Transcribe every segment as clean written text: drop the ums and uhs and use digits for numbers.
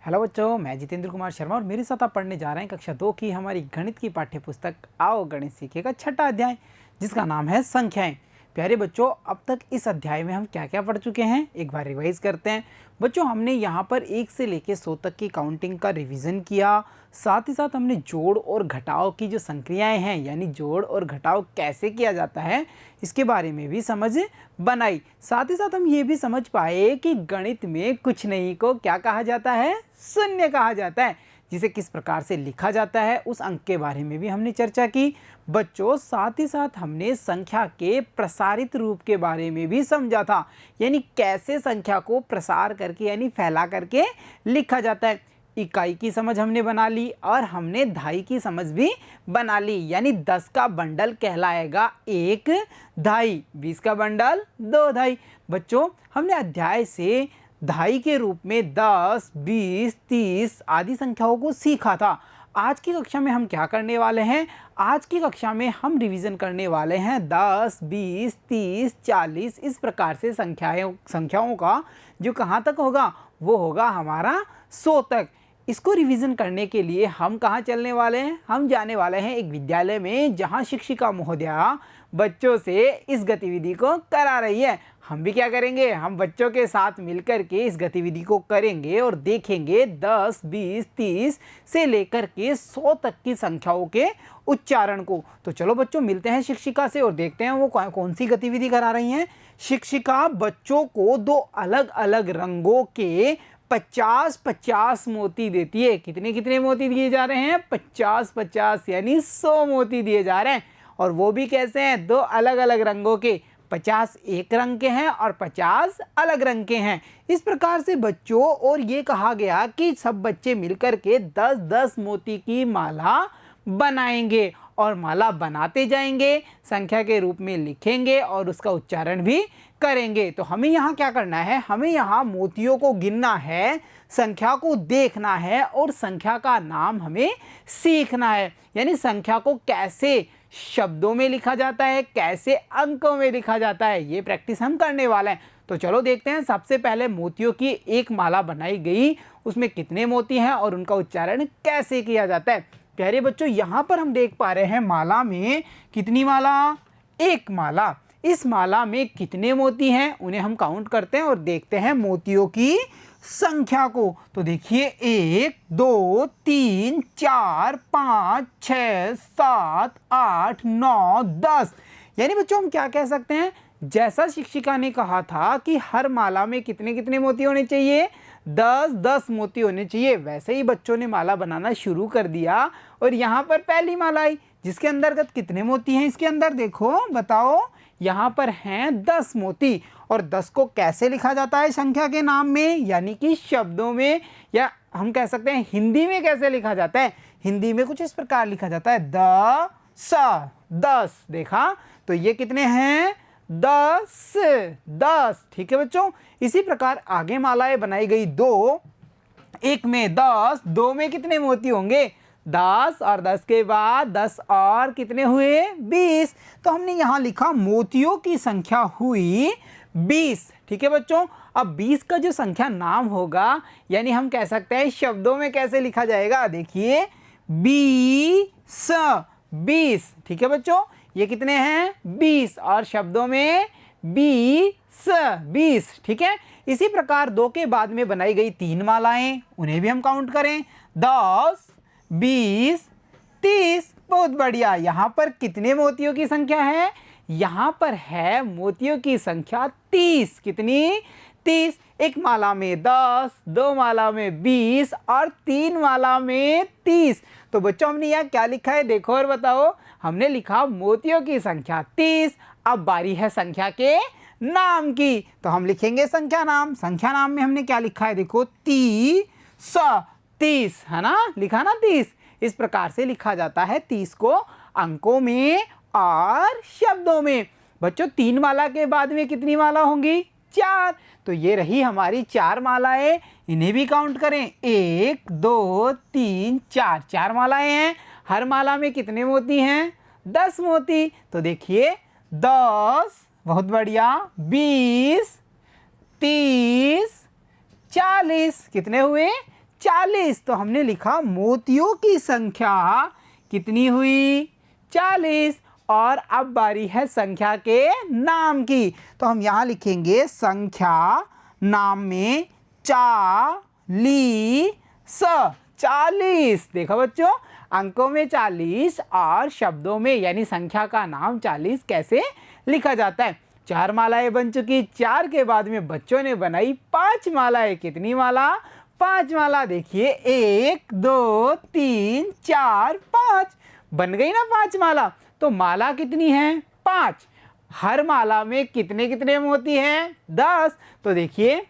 Hello बच्चों, मैं जितेंद्र कुमार शर्मा और मेरे साथ आप पढ़ने जा रहे हैं कक्षा 2 की हमारी गणित की पाठ्य पुस्तक आओ गणित सीखेगा छठा अध्याय, जिसका नाम है संख्याएं। प्यारे बच्चों, अब तक इस अध्याय में हम क्या क्या पढ़ चुके हैं एक बार रिवाइज करते हैं। बच्चों, हमने यहाँ पर 1 से लेकर 100 तक की काउंटिंग का रिवीजन किया। साथ ही साथ हमने जोड़ और घटाव की जो संक्रियाएं हैं, यानी जोड़ और घटाव कैसे किया जाता है, इसके बारे में भी समझ बनाई। साथ ही साथ हम ये भी समझ पाए कि गणित में कुछ नहीं को क्या कहा जाता है, शून्य कहा जाता है, जिसे किस प्रकार से लिखा जाता है उस अंक के बारे में भी हमने चर्चा की। बच्चों, साथ ही साथ हमने संख्या के प्रसारित रूप के बारे में भी समझा था, यानी कैसे संख्या को प्रसार करके यानी फैला करके लिखा जाता है। इकाई की समझ हमने बना ली और हमने दहाई की समझ भी बना ली, यानी 10 का बंडल कहलाएगा 1 दहाई, 20 का बंडल 2 दहाई। बच्चों, हमने अध्याय से दहाई के रूप में 10, 20, 30 आदि संख्याओं को सीखा था। आज की कक्षा में हम क्या करने वाले हैं? आज की कक्षा में हम रिवीजन करने वाले हैं 10, 20, 30, 40 इस प्रकार से संख्याओं का जो कहाँ तक होगा, वो होगा हमारा 100 तक। इसको रिवीजन करने के लिए हम कहाँ चलने वाले हैं? हम जाने वाले हैं एक विद्यालय में, जहाँ शिक्षिका महोदया बच्चों से इस गतिविधि को करा रही है। हम भी क्या करेंगे? हम बच्चों के साथ मिलकर के इस गतिविधि को करेंगे और देखेंगे 10, 20, 30 से लेकर के 100 तक की संख्याओं के उच्चारण को। तो चलो बच्चों, मिलते हैं शिक्षिका से और देखते हैं वो कौन सी गतिविधि करा रही हैं। शिक्षिका बच्चों को 2 अलग अलग रंगों के 50-50 मोती देती है। कितने कितने मोती दिए जा रहे हैं? 50-50 यानी 100 मोती दिए जा रहे हैं। और वो भी कैसे हैं? 2 अलग अलग रंगों के, 50 एक रंग के हैं और 50 अलग रंग के हैं। इस प्रकार से बच्चों, और ये कहा गया कि सब बच्चे मिलकर के 10-10 मोती की माला बनाएंगे और माला बनाते जाएंगे, संख्या के रूप में लिखेंगे और उसका उच्चारण भी करेंगे। तो हमें यहाँ क्या करना है? हमें यहाँ मोतियों को गिनना है, संख्या को देखना है और संख्या का नाम हमें सीखना है, यानी संख्या को कैसे शब्दों में लिखा जाता है, कैसे अंकों में लिखा जाता है, ये प्रैक्टिस हम करने वाले हैं। तो चलो देखते हैं। सबसे पहले मोतियों की एक माला बनाई गई, उसमें कितने मोती हैं और उनका उच्चारण कैसे किया जाता है। प्यारे बच्चों, यहाँ पर हम देख पा रहे हैं माला में कितनी माला? एक माला। इस माला में कितने मोती हैं, उन्हें हम काउंट करते हैं और देखते हैं मोतियों की संख्या को। तो देखिए 1, 2, 3, 4, 5, 6, 7, 8, 9, 10। यानी बच्चों, हम क्या कह सकते हैं? जैसा शिक्षिका ने कहा था कि हर माला में कितने कितने मोती होने चाहिए, 10-10 मोती होने चाहिए, वैसे ही बच्चों ने माला बनाना शुरू कर दिया। और यहाँ पर पहली माला आई, जिसके अंतर्गत कितने मोती हैं? इसके अंदर देखो, बताओ। यहाँ पर हैं 10 मोती। और 10 को कैसे लिखा जाता है संख्या के नाम में, यानी कि शब्दों में, या हम कह सकते हैं हिंदी में कैसे लिखा जाता है? हिंदी में कुछ इस प्रकार लिखा जाता है 10। देखा? तो ये कितने हैं? 10। ठीक है बच्चों। इसी प्रकार आगे मालाएं बनाई गई 2, एक में 10, 2 में कितने मोती होंगे? 10 और 10 के बाद 10 और कितने हुए? 20। तो हमने यहाँ लिखा मोतियों की संख्या हुई 20। ठीक है बच्चों। अब 20 का जो संख्या नाम होगा, यानी हम कह सकते हैं शब्दों में कैसे लिखा जाएगा? देखिए 20। ठीक है बच्चों, ये कितने हैं? 20 और शब्दों में 20। ठीक है। इसी प्रकार 2 के बाद में बनाई गई 3 मालाएं, उन्हें भी हम काउंट करें। 10, 20, 30। बहुत बढ़िया। यहाँ पर कितने मोतियों की संख्या है? यहाँ पर है मोतियों की संख्या 30। कितनी? 30। एक माला में 10, 2 माला में 20 और 3 माला में 30। तो बच्चों, हमने यहाँ क्या लिखा है? देखो और बताओ। हमने लिखा मोतियों की संख्या 30। अब बारी है संख्या के नाम की, तो हम लिखेंगे संख्या नाम। संख्या नाम में हमने क्या लिखा है? देखो 30 है ना, लिखा ना 30। इस प्रकार से लिखा जाता है 30 को अंकों में और शब्दों में। बच्चों, 3 माला के बाद में कितनी माला होंगी? 4। तो ये रही हमारी 4 मालाएं, इन्हें भी काउंट करें। 1, 2, 3, 4। 4 मालाएं हैं। हर माला में कितने मोती हैं? 10 मोती। तो देखिए 10, बहुत बढ़िया, 20, 30, 40। कितने हुए? 40। तो हमने लिखा मोतियों की संख्या कितनी हुई? 40। और अब बारी है संख्या के नाम की। तो हम यहाँ लिखेंगे संख्या नाम में 40। 40। देखो बच्चों, अंकों में 40 और शब्दों में यानी संख्या का नाम 40 कैसे लिखा जाता है। 4 मालाएं बन चुकी। 4 के बाद में बच्चों ने बनाई 5 मालाएं। कितनी माला? 5 माला। देखिए 1 2 3 4 5 बन गई ना 5 माला। तो माला कितनी है? 5। हर माला में कितने कितने मोती हैं? 10। तो देखिए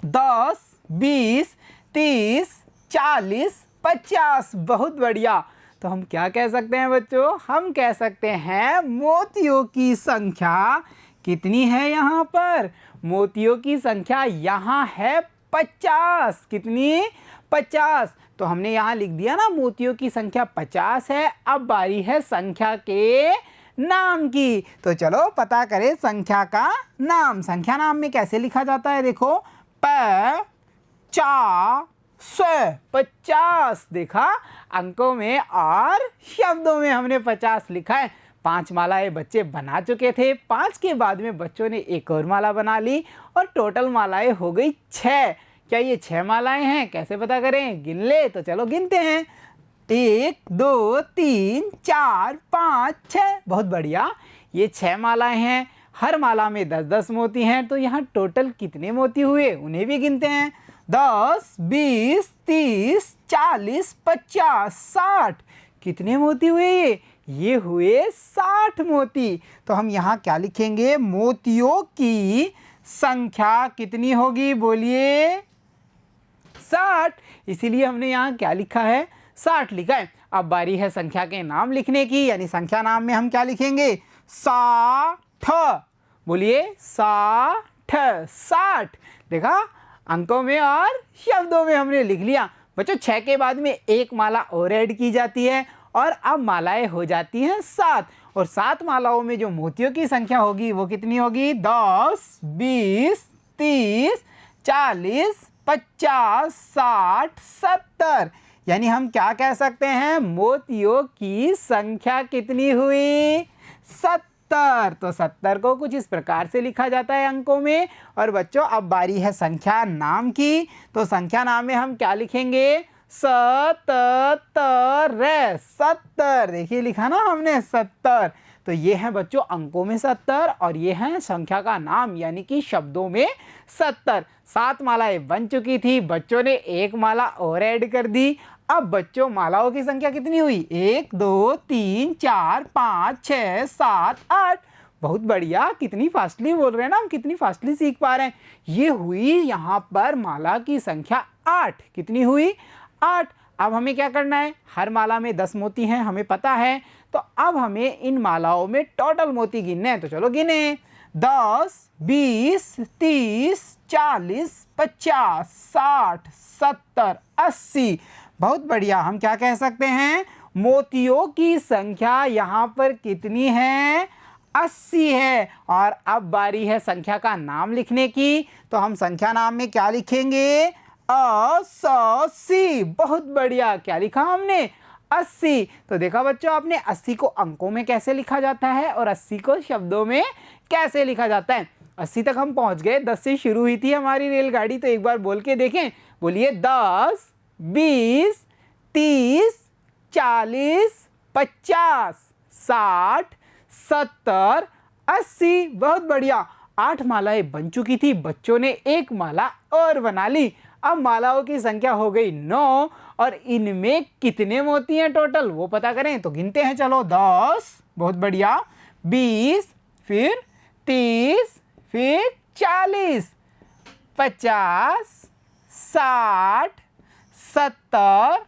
10 20 30 40 50। बहुत बढ़िया। तो हम क्या कह सकते हैं बच्चों? हम कह सकते हैं मोतियों की संख्या कितनी है यहाँ पर? मोतियों की संख्या यहाँ है 50। कितनी? 50। तो हमने यहाँ लिख दिया ना मोतियों की संख्या 50 है। अब बारी है संख्या के नाम की। तो चलो पता करें संख्या का नाम। संख्या नाम में कैसे लिखा जाता है? देखो 50। देखा, अंकों में और शब्दों में हमने 50 लिखा है। 5 मालाएं बच्चे बना चुके थे। 5 के बाद में बच्चों ने एक और माला बना ली और टोटल मालाएं हो गई 6। क्या ये 6 मालाएं हैं? कैसे पता करें? गिन ले। तो चलो गिनते हैं। 1 2 3 4 5 6। बहुत बढ़िया, ये 6 मालाएं हैं। हर माला में 10-10 मोती हैं। तो यहाँ टोटल कितने मोती हुए उन्हें भी गिनते हैं। 10 20 30 40 50 60। कितने मोती हुए ये हुए 60 मोती। तो हम यहाँ क्या लिखेंगे? मोतियों की संख्या कितनी होगी? बोलिए 60। इसीलिए हमने यहाँ क्या लिखा है? 60 लिखा है। अब बारी है संख्या के नाम लिखने की, यानी संख्या नाम में हम क्या लिखेंगे? 60। बोलिए 60। 60। देखा, अंकों में और शब्दों में हमने लिख लिया। बच्चों 6 के बाद में एक माला और ऐड की जाती है और अब मालाएं हो जाती हैं 7। और 7 मालाओं में जो मोतियों की संख्या होगी वो कितनी होगी? 10 20 30 40 50 60 70। यानी हम क्या कह सकते हैं? मोतियों की संख्या कितनी हुई? 70। तो 70 को कुछ इस प्रकार से लिखा जाता है अंकों में। और बच्चों अब बारी है संख्या नाम की। तो संख्या नाम में हम क्या लिखेंगे? 70। 70। देखिए लिखा ना हमने 70। तो ये है बच्चों अंकों में 70 और ये है संख्या का नाम यानी कि शब्दों में 70। 7 मालाएं बन चुकी थी। बच्चों ने एक माला और ऐड कर दी। अब बच्चों मालाओं की संख्या कितनी हुई? 1 2 3 4 5 6 7 8। बहुत बढ़िया। कितनी फास्टली बोल रहे हैं ना हम, कितनी फास्टली सीख पा रहे हैं। ये हुई यहाँ पर माला की संख्या 8। कितनी हुई? 8। अब हमें क्या करना है? हर माला में 10 मोती हैं, हमें पता है। तो अब हमें इन मालाओं में टोटल मोती गिनने हैं। तो चलो गिने। 10 20 30 40 50 60 70 80। बहुत बढ़िया। हम क्या कह सकते हैं? मोतियों की संख्या यहाँ पर कितनी है? 80 है। और अब बारी है संख्या का नाम लिखने की। तो हम संख्या नाम में क्या लिखेंगे? 80। बहुत बढ़िया। क्या लिखा हमने? 80। तो देखा बच्चों आपने 80 को अंकों में कैसे लिखा जाता है और 80 को शब्दों में कैसे लिखा जाता है। 80 तक हम पहुंच गए। 10 से शुरू हुई थी हमारी रेलगाड़ी। तो एक बार बोल के देखें। बोलिए 10 20 30 40 50 60 70 80। बहुत बढ़िया। 8 मालाएं बन चुकी थी। बच्चों ने एक माला और बना ली। अब मालाओं की संख्या हो गई 9 और इनमें कितने मोती हैं टोटल वो पता करें। तो गिनते हैं। चलो 10। बहुत बढ़िया। 20 फिर 30 फिर 40 50 60 70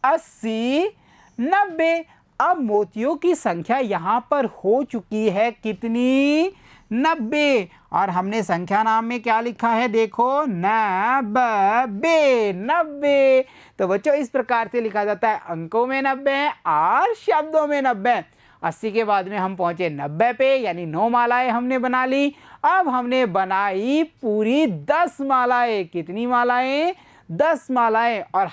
80 90। अब मोतियों की संख्या यहाँ पर हो चुकी है कितनी? 90। और हमने संख्या नाम में क्या लिखा है? देखो 90। 90। तो बच्चों इस प्रकार से लिखा जाता है। अंकों में 90 और शब्दों में 90। 80 के बाद में हम पहुंचे 90 पे, यानी 9 मालाएं हमने बना ली। अब हमने बनाई पूरी 10 मालाएं। कितनी मालाएं? 10 मालाएं और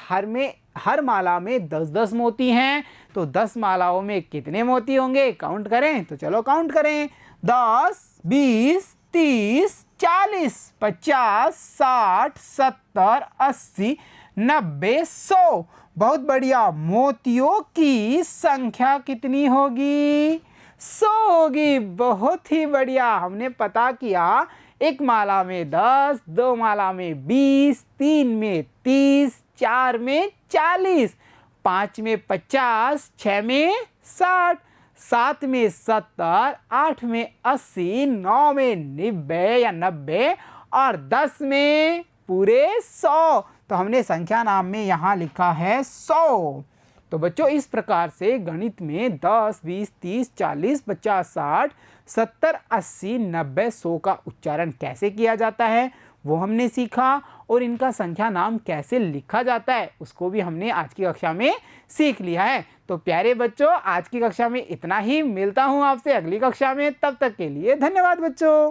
हर माला में 10-10 मोती हैं, तो 10 मालाओं में कितने मोती होंगे? काउंट करें, तो चलो काउंट करें। 10, 20, 30, 40, 50, 60, 70, 80, 90, 100। बहुत बढ़िया। मोतियों की संख्या कितनी होगी? 100 होगी। बहुत ही बढ़िया, हमने पता किया। एक माला में 10, 2 माला में 20, 3 में 30, 4 में 40, 5 में 50, 6 में 60, 7 में 70, 8 में 80, 9 में 90 और 10 में पूरे 100। तो हमने संख्या नाम में यहाँ लिखा है 100। तो बच्चों, इस प्रकार से गणित में 10, 20, 30, 40, 50, 60, 70, 80, 90, 100 का उच्चारण कैसे किया जाता है वो हमने सीखा, और इनका संख्या नाम कैसे लिखा जाता है उसको भी हमने आज की कक्षा में सीख लिया है। तो प्यारे बच्चों, आज की कक्षा में इतना ही। मिलता हूँ आपसे अगली कक्षा में। तब तक के लिए धन्यवाद बच्चों।